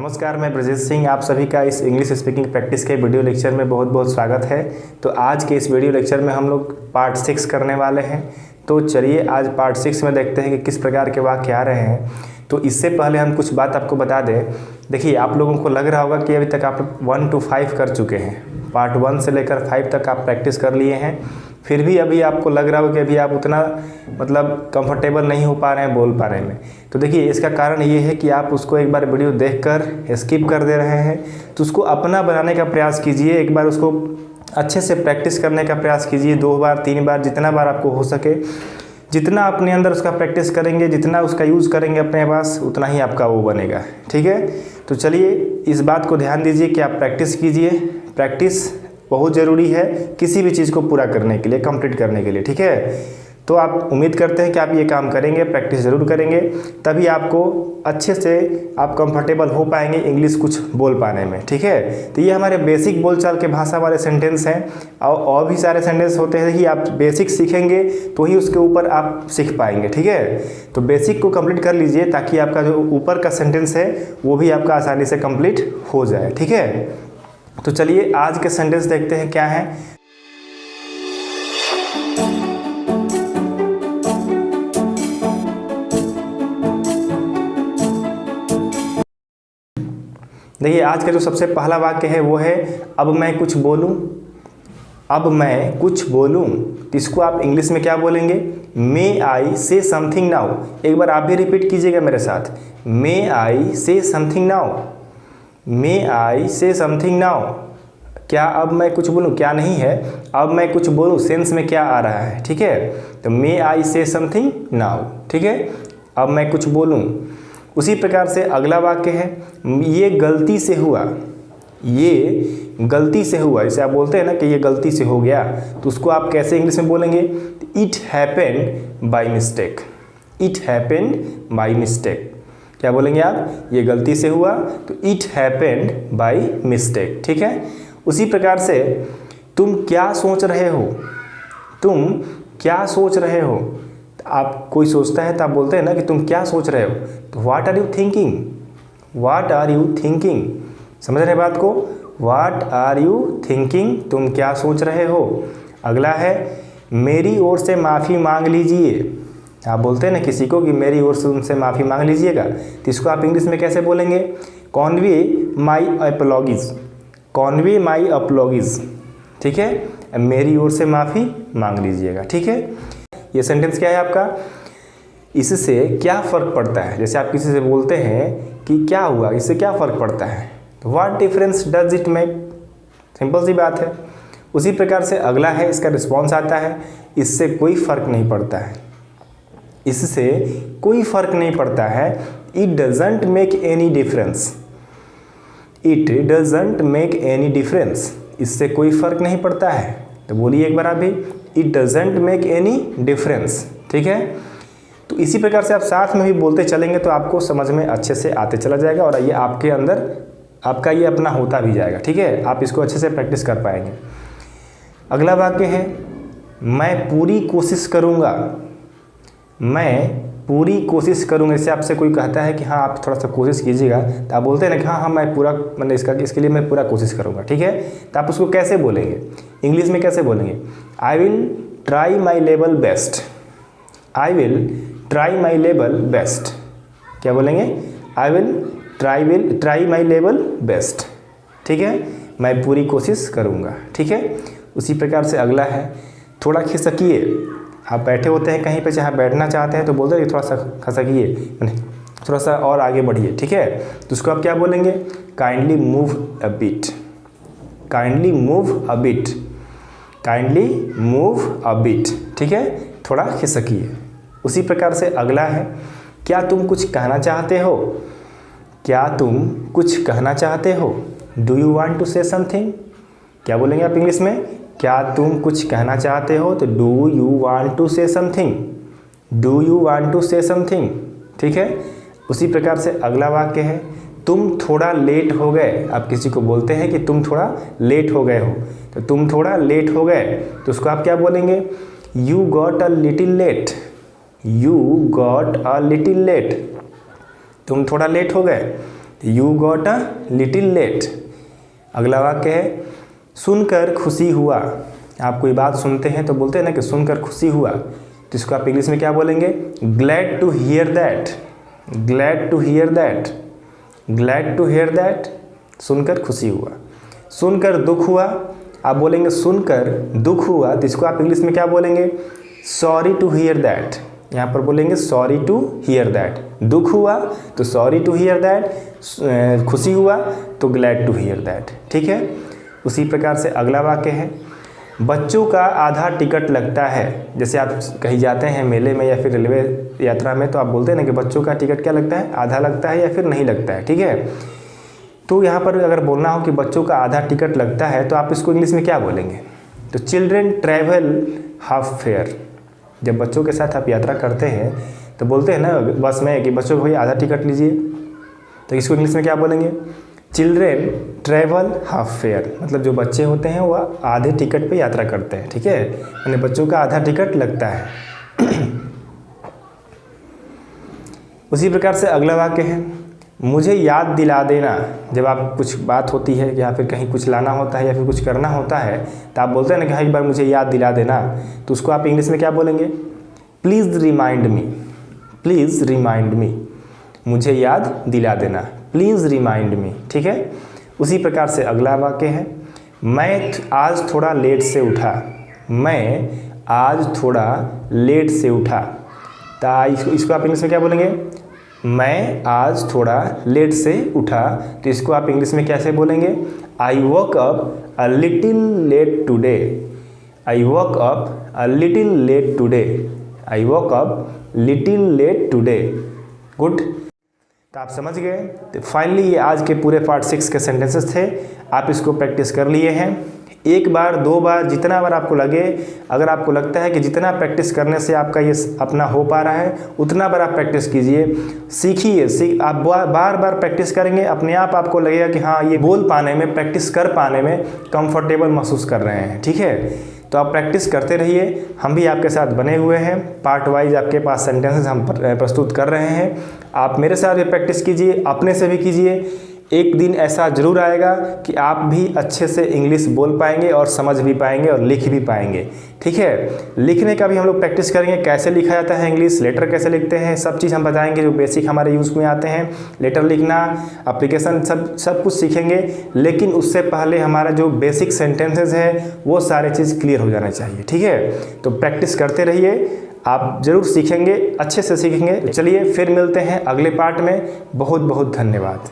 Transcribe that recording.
नमस्कार, मैं ब्रजेश सिंह। आप सभी का इस इंग्लिश स्पीकिंग प्रैक्टिस के वीडियो लेक्चर में बहुत बहुत स्वागत है। तो आज के इस वीडियो लेक्चर में हम लोग पार्ट 6 करने वाले हैं। तो चलिए आज पार्ट 6 में देखते हैं कि किस प्रकार के वाक्य आ रहे हैं। तो इससे पहले हम कुछ बात आपको बता दें। देखिए, आप लोगों को लग रहा होगा कि अभी तक आप 1 to 5 कर चुके हैं। पार्ट 1 से लेकर 5 तक आप प्रैक्टिस कर लिए हैं। फिर भी अभी आपको लग रहा होगा कि अभी आप उतना कंफर्टेबल नहीं हो पा रहे हैं बोल पाने में। तो देखिए, इसका कारण ये है कि आप उसको एक बार वीडियो देखकर स्किप कर दे रहे हैं। तो उसको अपना बनाने का प्रयास कीजिए, एक बार उसको अच्छे से प्रैक्टिस करने का प्रयास कीजिए। 2 बार 3 बार जितना बार आपको हो सके, जितना अपने अंदर उसका प्रैक्टिस करेंगे, जितना उसका यूज़ करेंगे अपने पास, उतना ही आपका वो बनेगा। ठीक है, तो चलिए इस बात को ध्यान दीजिए कि आप प्रैक्टिस कीजिए। प्रैक्टिस बहुत ज़रूरी है किसी भी चीज़ को पूरा करने के लिए, कंप्लीट करने के लिए। ठीक है, तो आप उम्मीद करते हैं कि आप ये काम करेंगे, प्रैक्टिस ज़रूर करेंगे, तभी आपको अच्छे से आप कंफर्टेबल हो पाएंगे इंग्लिश कुछ बोल पाने में। ठीक है, तो ये हमारे बेसिक बोलचाल के भाषा वाले सेंटेंस हैं। और भी सारे सेंटेंस होते हैं कि आप बेसिक सीखेंगे तो ही उसके ऊपर आप सीख पाएंगे। ठीक है, तो बेसिक को कंप्लीट कर लीजिए ताकि आपका जो ऊपर का सेंटेंस है वो भी आपका आसानी से कंप्लीट हो जाए। ठीक है, तो चलिए आज के सेंटेंस देखते हैं क्या है। देखिए, आज का जो सबसे पहला वाक्य है वो है अब मैं कुछ बोलूं। अब मैं कुछ बोलूं, तो इसको आप इंग्लिश में क्या बोलेंगे? मे आई से समथिंग नाउ। एक बार आप भी रिपीट कीजिएगा मेरे साथ। मे आई से समथिंग नाउ। मे आई से समथिंग नाउ। क्या अब मैं कुछ बोलूं? क्या नहीं है, अब मैं कुछ बोलूं सेंस में क्या आ रहा है। ठीक है, तो मे आई से समथिंग नाउ। ठीक है, अब मैं कुछ बोलूं। उसी प्रकार से अगला वाक्य है ये गलती से हुआ। ये गलती से हुआ, इसे आप बोलते हैं ना कि ये गलती से हो गया, तो उसको आप कैसे इंग्लिश में बोलेंगे? It happened by mistake. It happened by mistake. क्या बोलेंगे आप? ये गलती से हुआ, तो इट हैपेंड बाय मिस्टेक। ठीक है, उसी प्रकार से तुम क्या सोच रहे हो। तुम क्या सोच रहे हो, आप कोई सोचता है तो आप बोलते हैं ना कि तुम क्या सोच रहे हो, तो what are you thinking. What are you thinking, समझ रहे हैं बात को? व्हाट आर यू थिंकिंग, तुम क्या सोच रहे हो। अगला है मेरी ओर से माफ़ी मांग लीजिए। आप बोलते हैं ना किसी को कि मेरी ओर से उनसे माफ़ी मांग लीजिएगा, तो इसको आप इंग्लिश में कैसे बोलेंगे? कॉन्वे माई अपलॉगीज। कॉन्वे माई अपलॉगीज। ठीक है, मेरी ओर से माफ़ी मांग लीजिएगा। ठीक है, ये सेंटेंस क्या है आपका? इससे क्या फ़र्क पड़ता है? जैसे आप किसी से बोलते हैं कि क्या हुआ, इससे क्या फ़र्क पड़ता है, तो what difference does it make. Simple सी बात है। उसी प्रकार से अगला है, इसका रिस्पॉन्स आता है इससे कोई फ़र्क नहीं पड़ता है। इससे कोई फ़र्क नहीं पड़ता है। It doesn't make any difference. It doesn't make any difference, इससे कोई फ़र्क नहीं पड़ता है। तो बोलिए एक बार आप भी, it doesn't make any difference. ठीक है, तो इसी प्रकार से आप साथ में भी बोलते चलेंगे तो आपको समझ में अच्छे से आते चला जाएगा और ये आपके अंदर आपका ये अपना होता भी जाएगा। ठीक है, आप इसको अच्छे से प्रैक्टिस कर पाएंगे। अगला वाक्य है मैं पूरी कोशिश करूँगा। मैं पूरी कोशिश करूँगा। जैसे आपसे कोई कहता है कि हाँ आप थोड़ा सा कोशिश कीजिएगा, तो आप बोलते हैं ना कि हाँ मैं पूरा, मैंने इसके लिए मैं पूरा कोशिश करूँगा। ठीक है, तो आप उसको कैसे बोलेंगे? इंग्लिश में कैसे बोलेंगे? I will try my level best. I will try my level best. क्या बोलेंगे? I will try my level best. ठीक है, मैं पूरी कोशिश करूँगा। ठीक है, उसी प्रकार से अगला है थोड़ा खिसकिए। आप बैठे होते हैं कहीं पे, चाहे बैठना चाहते हैं तो बोलते हैं थोड़ा सा खसकिए, थोड़ा सा और आगे बढ़िए। ठीक है, तो उसको आप क्या बोलेंगे? Kindly move a bit. Kindly move a bit. Kindly move a bit. ठीक है, थोड़ा खिसकिए। उसी प्रकार से अगला है क्या तुम कुछ कहना चाहते हो। क्या तुम कुछ कहना चाहते हो। Do you want to say something. क्या बोलेंगे आप इंग्लिश में? क्या तुम कुछ कहना चाहते हो, तो do you want to say something. Do you want to say something. ठीक है, उसी प्रकार से अगला वाक्य है तुम थोड़ा लेट हो गए। आप किसी को बोलते हैं कि तुम थोड़ा लेट हो गए हो, तो तुम थोड़ा लेट हो गए, तो उसको आप क्या बोलेंगे? You got a little late. You got a little late. तुम थोड़ा लेट हो गए। You got a little late. अगला वाक्य है सुनकर खुशी हुआ। आप कोई बात सुनते हैं तो बोलते हैं ना कि सुनकर खुशी हुआ, तो इसको आप इंग्लिश में क्या बोलेंगे? Glad to hear that. Glad to hear that. Glad to hear that, सुनकर खुशी हुआ। सुनकर दुख हुआ, आप बोलेंगे सुनकर दुख हुआ, तो इसको आप इंग्लिश में क्या बोलेंगे? Sorry to hear that. यहाँ पर बोलेंगे सॉरी टू हियर दैट। दुख हुआ तो सॉरी टू हियर दैट, खुशी हुआ तो ग्लैड टू हियर दैट। ठीक है। उसी प्रकार से अगला वाक्य है बच्चों का आधा टिकट लगता है। जैसे आप कहीं जाते हैं मेले में या फिर रेलवे यात्रा में, तो आप बोलते हैं ना कि बच्चों का टिकट क्या लगता है? आधा लगता है या फिर नहीं लगता है। ठीक है। तो यहाँ पर अगर बोलना हो कि बच्चों का आधा टिकट लगता है, तो आप इसको इंग्लिश में क्या बोलेंगे? तो चिल्ड्रेन ट्रैवल हाफ फेयर। जब बच्चों के साथ आप यात्रा करते हैं तो बोलते हैं ना बस में कि बच्चों को भाई आधा टिकट लीजिए, तो इसको इंग्लिश में क्या बोलेंगे? Children travel half fair. मतलब जो बच्चे होते हैं वह आधे टिकट पे यात्रा करते हैं। ठीक है, यानी बच्चों का आधा टिकट लगता है। उसी प्रकार से अगला वाक्य है मुझे याद दिला देना। जब आप कुछ बात होती है या फिर कहीं कुछ लाना होता है या फिर कुछ करना होता है, तो आप बोलते हैं ना कि हाँ एक बार मुझे याद दिला देना, तो उसको आप इंग्लिश में क्या बोलेंगे? Please remind me. Please remind me, मुझे याद दिला देना। Please remind me. ठीक है। उसी प्रकार से अगला वाक्य है मैं आज थोड़ा लेट से उठा। मैं आज थोड़ा लेट से उठा, तो इसको आप इंग्लिश में क्या बोलेंगे? मैं आज थोड़ा लेट से उठा, तो इसको आप इंग्लिश में कैसे बोलेंगे? I woke up a little late today. I woke up a little late today. I woke up little late today. Good. तो आप समझ गए। तो फाइनली ये आज के पूरे पार्ट 6 के सेंटेंसेस थे। आप इसको प्रैक्टिस कर लिए हैं। एक बार, दो बार, जितना बार आपको लगे। अगर आपको लगता है कि जितना प्रैक्टिस करने से आपका ये अपना हो पा रहा है, उतना बार आप प्रैक्टिस कीजिए, सीखिए। आप बार बार प्रैक्टिस करेंगे, अपने आप आपको लगेगा कि हाँ ये बोल पाने में, प्रैक्टिस कर पाने में कंफर्टेबल महसूस कर रहे हैं। ठीक है। तो आप प्रैक्टिस करते रहिए, हम भी आपके साथ बने हुए हैं। पार्ट वाइज आपके पास सेंटेंसेस हम प्रस्तुत कर रहे हैं। आप मेरे साथ भी प्रैक्टिस कीजिए, अपने से भी कीजिए। एक दिन ऐसा ज़रूर आएगा कि आप भी अच्छे से इंग्लिश बोल पाएंगे और समझ भी पाएंगे और लिख भी पाएंगे। ठीक है। लिखने का भी हम लोग प्रैक्टिस करेंगे, कैसे लिखा जाता है इंग्लिश, लेटर कैसे लिखते हैं, सब चीज़ हम बताएंगे जो बेसिक हमारे यूज़ में आते हैं। लेटर लिखना, एप्लीकेशन, सब कुछ सीखेंगे। लेकिन उससे पहले हमारा जो बेसिक सेंटेंसेस है वो सारे चीज़ क्लियर हो जाना चाहिए। ठीक है। तो प्रैक्टिस करते रहिए, आप ज़रूर सीखेंगे, अच्छे से सीखेंगे। चलिए फिर मिलते हैं अगले पार्ट में। बहुत बहुत धन्यवाद।